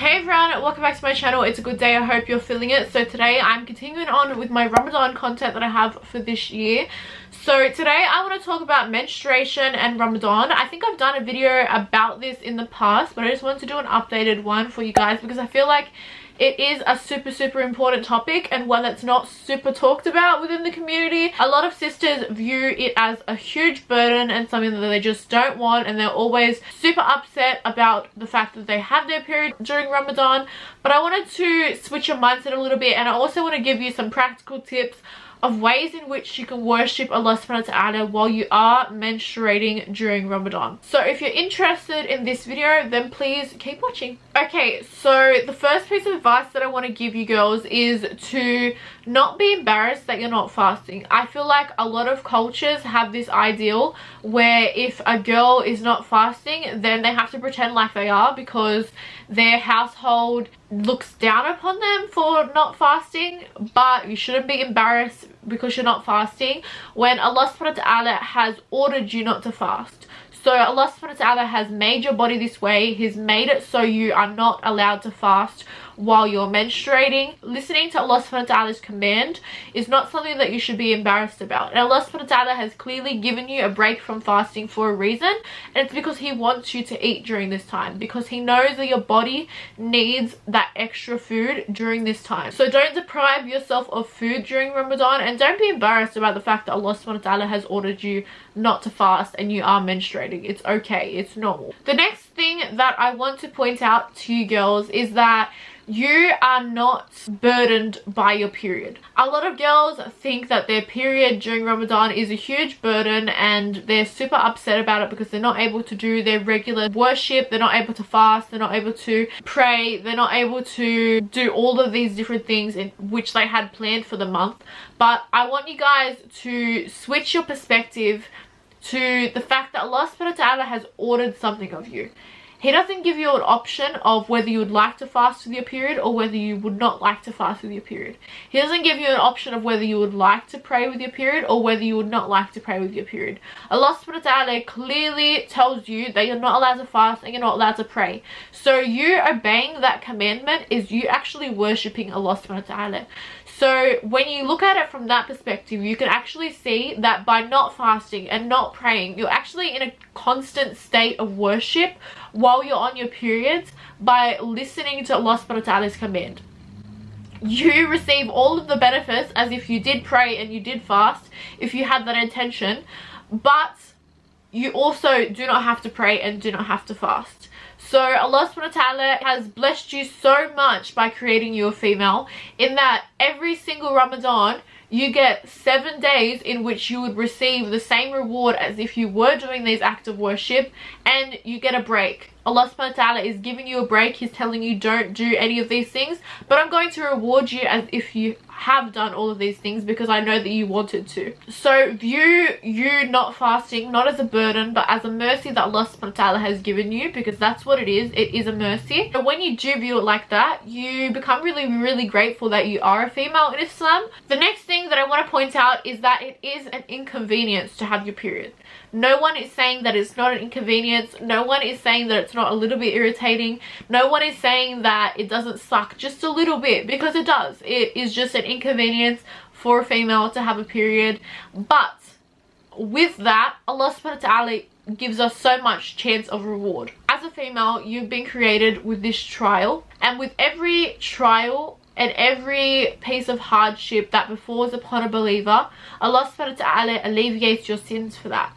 Hey everyone, welcome back to my channel. It's a good day. I hope you're feeling it. So today I'm continuing on with my Ramadan content that I have for this year. So today I want to talk about menstruation and Ramadan. I think I've done a video about this in the past, but I just wanted to do an updated one for you guys because I feel like it is a super important topic and one that's not super talked about within the community. A lot of sisters view it as a huge burden and something that they just don't want, and they're always super upset about the fact that they have their period during Ramadan. But I wanted to switch your mindset a little bit, and I also want to give you some practical tips of ways in which you can worship Allah subhanahu wa ta'ala while you are menstruating during Ramadan. So if you're interested in this video, then please keep watching. Okay, so the first piece of advice that I want to give you girls is to not be embarrassed that you're not fasting. I feel like a lot of cultures have this ideal where if a girl is not fasting, then they have to pretend like they are because their household looks down upon them for not fasting. But you shouldn't be embarrassed because you're not fasting when Allah subhanahu wa ta'ala has ordered you not to fast. So Allah subhanahu wa ta'ala has made your body this way. He's made it so you are not allowed to fast while you're menstruating. Listening to Allah subhanahu wa ta'ala's command is not something that you should be embarrassed about. And Allah subhanahu wa ta'ala has clearly given you a break from fasting for a reason, and it's because He wants you to eat during this time, because He knows that your body needs that extra food during this time. So don't deprive yourself of food during Ramadan, and don't be embarrassed about the fact that Allah subhanahu wa ta'ala has ordered you not to fast and you are menstruating. It's okay, it's normal. The next thing that I want to point out to you girls is that you are not burdened by your period. A lot of girls think that their period during Ramadan is a huge burden and they're super upset about it because they're not able to do their regular worship, they're not able to fast, they're not able to pray, they're not able to do all of these different things in which they had planned for the month. But I want you guys to switch your perspective to the fact that Allah subhanahu wa ta'ala has ordered something of you. He doesn't give you an option of whether you would like to fast with your period or whether you would not like to fast with your period. He doesn't give you an option of whether you would like to pray with your period or whether you would not like to pray with your period. Allah subhanahu wa ta'ala clearly tells you that you're not allowed to fast and you're not allowed to pray. So you obeying that commandment is you actually worshipping Allah subhanahu wa ta'ala. So when you look at it from that perspective, you can actually see that by not fasting and not praying, you're actually in a constant state of worship while you're on your periods by listening to Allah subhanahu wa ta'ala's command. You receive all of the benefits as if you did pray and you did fast, if you had that intention, but you also do not have to pray and do not have to fast. So Allah subhanahu wa ta'ala has blessed you so much by creating you a female, in that every single Ramadan you get 7 days in which you would receive the same reward as if you were doing these acts of worship, and you get a break. Allah subhanahu wa ta'ala is giving you a break. He's telling you don't do any of these things, but I'm going to reward you as if you have done all of these things because I know that you wanted to. So view you not fasting not as a burden but as a mercy that Allah subhanahu wa ta'ala has given you, because that's what it is. It is a mercy. So when you do view it like that, you become really grateful that you are a female in Islam. The next thing that I want to point out is that it is an inconvenience to have your period. No one is saying that it's not an inconvenience. No one is saying that it's not a little bit irritating. No one is saying that it doesn't suck just a little bit, because it does. It is just an inconvenience for a female to have a period. But with that, Allah subhanahu wa ta'ala gives us so much chance of reward. As a female, you've been created with this trial, and with every trial and every piece of hardship that befalls upon a believer, Allah subhanahu wa ta'ala alleviates your sins for that.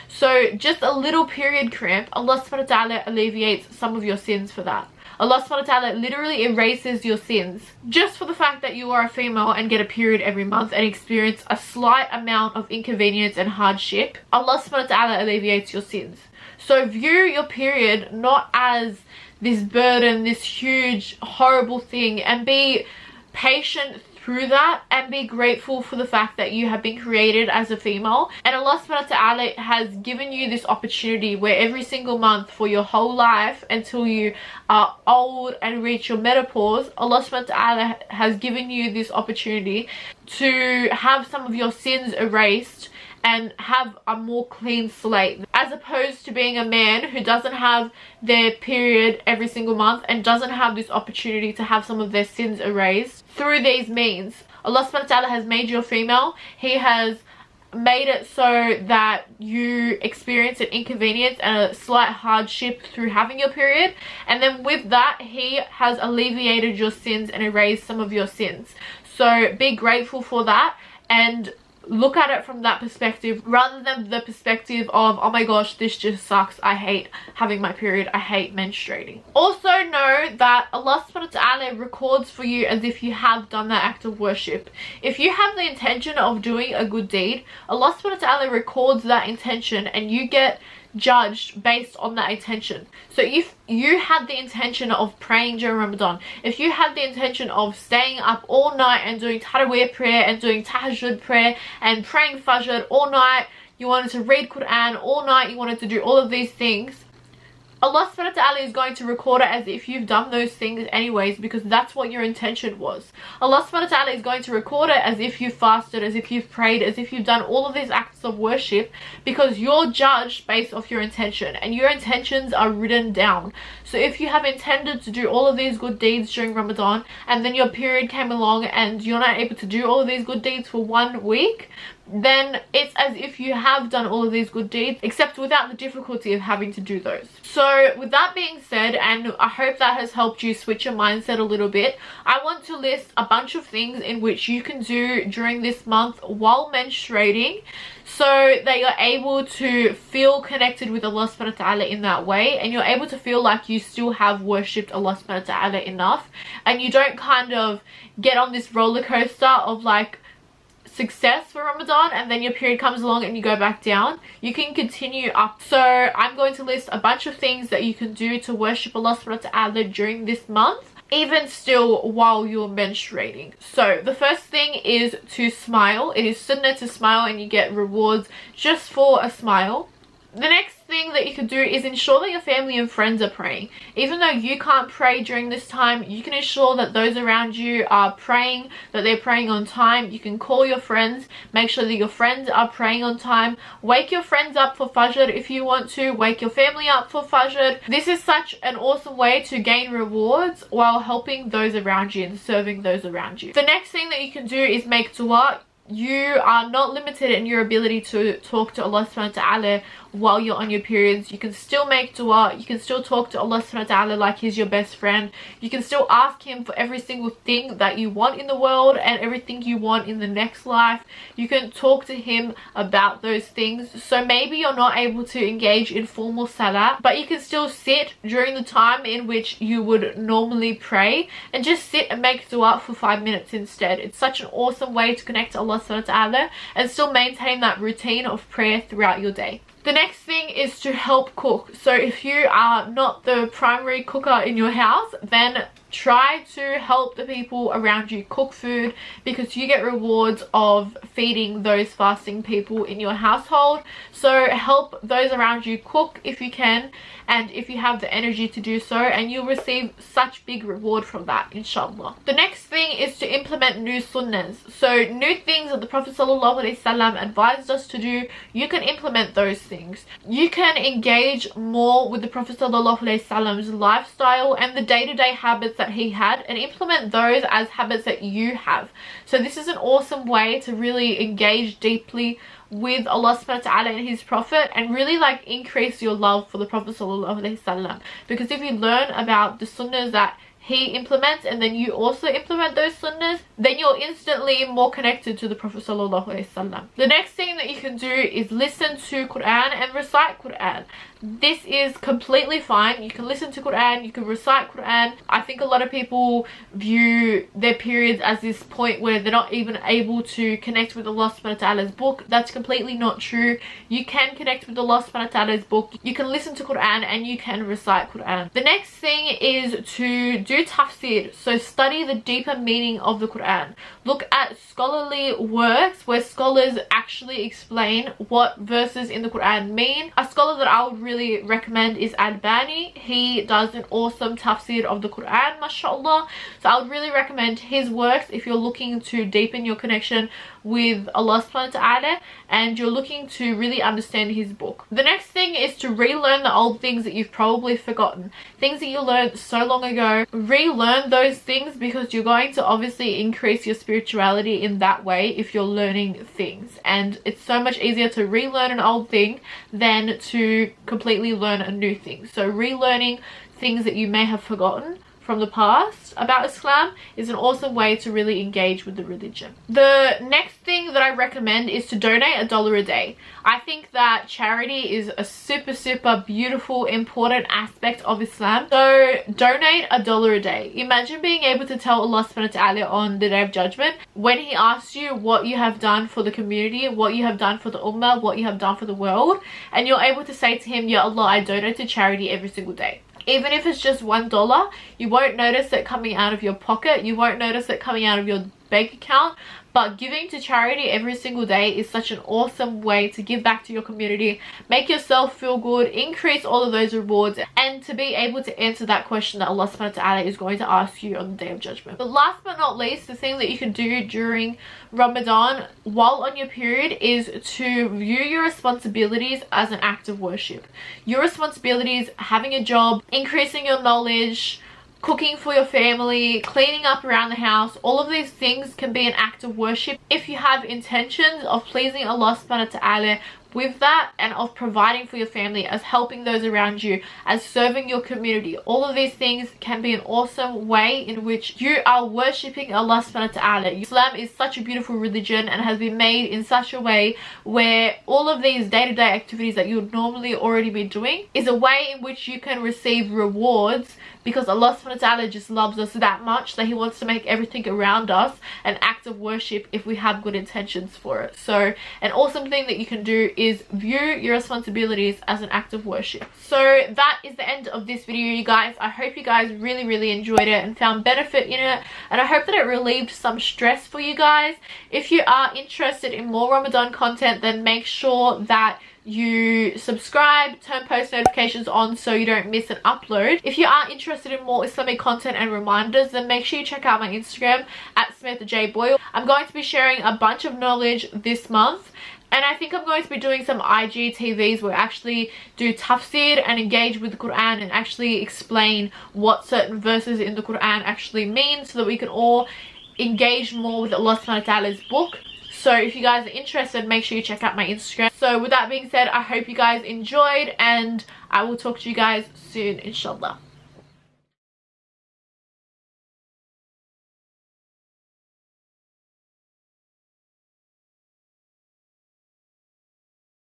So just a little period cramp, Allah subhanahu wa ta'ala alleviates some of your sins for that. Allah subhanahu wa ta'ala literally erases your sins just for the fact that you are a female and get a period every month and experience a slight amount of inconvenience and hardship. Allah subhanahu wa ta'ala alleviates your sins. So view your period not as this burden, this huge horrible thing, and be patient through that and be grateful for the fact that you have been created as a female. And Allah subhanahu wa ta'ala has given you this opportunity where every single month for your whole life until you are old and reach your menopause, Allah subhanahu wa ta'ala has given you this opportunity to have some of your sins erased and have a more clean slate. as opposed to being a man who doesn't have their period every single month and doesn't have this opportunity to have some of their sins erased through these means. Allah subhanahu wa ta'ala has made you a female. He has made it so that you experience an inconvenience and a slight hardship through having your period, and then with that he has alleviated your sins and erased some of your sins. So be grateful for that and look at it from that perspective rather than the perspective of, oh my gosh, this just sucks, I hate having my period, I hate menstruating. Also know that Allah subhanahu wa ta'ala records for you as if you have done that act of worship. If you have the intention of doing a good deed, Allah subhanahu wa ta'ala records that intention and you get judged based on that intention. So if you had the intention of praying during Ramadan, if you had the intention of staying up all night and doing Taraweeh prayer and doing Tahajjud prayer and praying Fajr all night, you wanted to read Quran all night, you wanted to do all of these things, Allah subhanahu wa ta'ala is going to record it as if you've done those things anyways, because that's what your intention was. Allah subhanahu wa ta'ala is going to record it as if you fasted, as if you've prayed, as if you've done all of these acts of worship, because you're judged based off your intention and your intentions are written down. So if you have intended to do all of these good deeds during Ramadan and then your period came along and you're not able to do all of these good deeds for 1 week, then it's as if you have done all of these good deeds, except without the difficulty of having to do those. So with that being said, and I hope that has helped you switch your mindset a little bit, I want to list a bunch of things in which you can do during this month while menstruating, so that you're able to feel connected with Allah subhanahu wa ta'ala in that way, and you're able to feel like you still have worshipped Allah subhanahu wa ta'ala enough, and you don't kind of get on this roller coaster of like success for Ramadan and then your period comes along and you go back down. You can continue up. So I'm going to list a bunch of things that you can do to worship Allah subhanahu wa ta'ala during this month, even still while you're menstruating. So the first thing is to smile. It is sunnah to smile and you get rewards just for a smile. The next thing that you can do is ensure that your family and friends are praying. Even though you can't pray during this time, you can ensure that those around you are praying, that they're praying on time. You can call your friends, make sure that your friends are praying on time. Wake your friends up for Fajr if you want to. Wake your family up for Fajr. This is such an awesome way to gain rewards while helping those around you and serving those around you. The next thing that you can do is make dua. You are not limited in your ability to talk to Allah subhanahu wa ta'ala while you're on your periods. You can still make dua, you can still talk to Allah subhanahu wa ta'ala like he's your best friend. You can still ask him for every single thing that you want in the world and everything you want in the next life. You can talk to him about those things. So maybe you're not able to engage in formal salah, but you can still sit during the time in which you would normally pray and just sit and make dua for 5 minutes instead. It's such an awesome way to connect to Allah subhanahu wa ta'ala and still maintain that routine of prayer throughout your day. The next thing is to help cook. So if you are not the primary cooker in your house, then try to help the people around you cook food, because you get rewards of feeding those fasting people in your household. So help those around you cook if you can, and if you have the energy to do so, and you'll receive such big reward from that, inshallah. The next thing is to implement new sunnahs. So new things that the Prophet ﷺ advised us to do, you can implement those things. You can engage more with the Prophet ﷺ's lifestyle and the day-to-day habits that he had, and implement those as habits that you have. So this is an awesome way to really engage deeply with Allah subhanahu wa ta'ala and his prophet, and really like increase your love for the Prophet ﷺ. Because if you learn about the sunnahs that he implements and then you also implement those sunnahs, then you're instantly more connected to the Prophet ﷺ. The next thing that you can do is listen to Quran and recite Quran. This is completely fine. You can listen to Quran, you can recite Quran. I think a lot of people view their periods as this point where they're not even able to connect with Allah subhanahu wa ta'ala's book. That's completely not true. You can connect with Allah subhanahu wa ta'ala's book. You can listen to Quran and you can recite Quran. The next thing is to do do tafsir, so study the deeper meaning of the Quran. Look at scholarly works where scholars actually explain what verses in the Quran mean. A scholar that I would really recommend is Albani. He does an awesome tafsir of the Quran, mashallah. So I would really recommend his works if you're looking to deepen your connection with Allah subhanahu wa ta'ala and you're looking to really understand his book. The next thing is to relearn the old things that you've probably forgotten. Things that you learned so long ago. Relearn those things because you're going to obviously increase your spirituality in that way if you're learning things. And it's so much easier to relearn an old thing than to completely learn a new thing. So relearning things that you may have forgotten from the past about Islam is an awesome way to really engage with the religion. The next thing that I recommend is to donate $1 a day. I think that charity is a super beautiful, important aspect of Islam. So donate $1 a day. Imagine being able to tell Allah subhanahu wa ta'ala on the Day of Judgment, when he asks you what you have done for the community, what you have done for the ummah, what you have done for the world, and you're able to say to him, Ya Allah, I donate to charity every single day. Even if it's just $1, you won't notice it coming out of your pocket. You won't notice it coming out of your bank account. But giving to charity every single day is such an awesome way to give back to your community, make yourself feel good, increase all of those rewards, and to be able to answer that question that Allah subhanahu wa ta'ala is going to ask you on the Day of Judgment. But last but not least, the thing that you can do during Ramadan while on your period is to view your responsibilities as an act of worship. Your responsibilities, having a job, increasing your knowledge, cooking for your family, cleaning up around the house, all of these things can be an act of worship if you have intentions of pleasing Allah subhanahu wa ta'ala with that, and of providing for your family, as helping those around you, as serving your community. All of these things can be an awesome way in which you are worshipping Allah subhanahu wa ta'ala. Islam is such a beautiful religion and has been made in such a way where all of these day-to-day activities that you would normally already be doing is a way in which you can receive rewards, because Allah subhanahu wa ta'ala just loves us that much that he wants to make everything around us an act of worship if we have good intentions for it. So an awesome thing that you can do is view your responsibilities as an act of worship. So that is the end of this video, you guys. I hope you guys really enjoyed it and found benefit in it, and I hope that it relieved some stress for you guys. If you are interested in more Ramadan content, then make sure that you subscribe, turn post notifications on so you don't miss an upload. If you are interested in more Islamic content and reminders, then make sure you check out my Instagram at Samantha Boyle. I'm going to be sharing a bunch of knowledge this month, and I think I'm going to be doing some IGTVs where I actually do tafsir and engage with the Quran and actually explain what certain verses in the Quran actually mean, so that we can all engage more with Allah subhanahu wa ta'ala's book. So if you guys are interested, make sure you check out my Instagram. So with that being said, I hope you guys enjoyed, and I will talk to you guys soon, inshallah.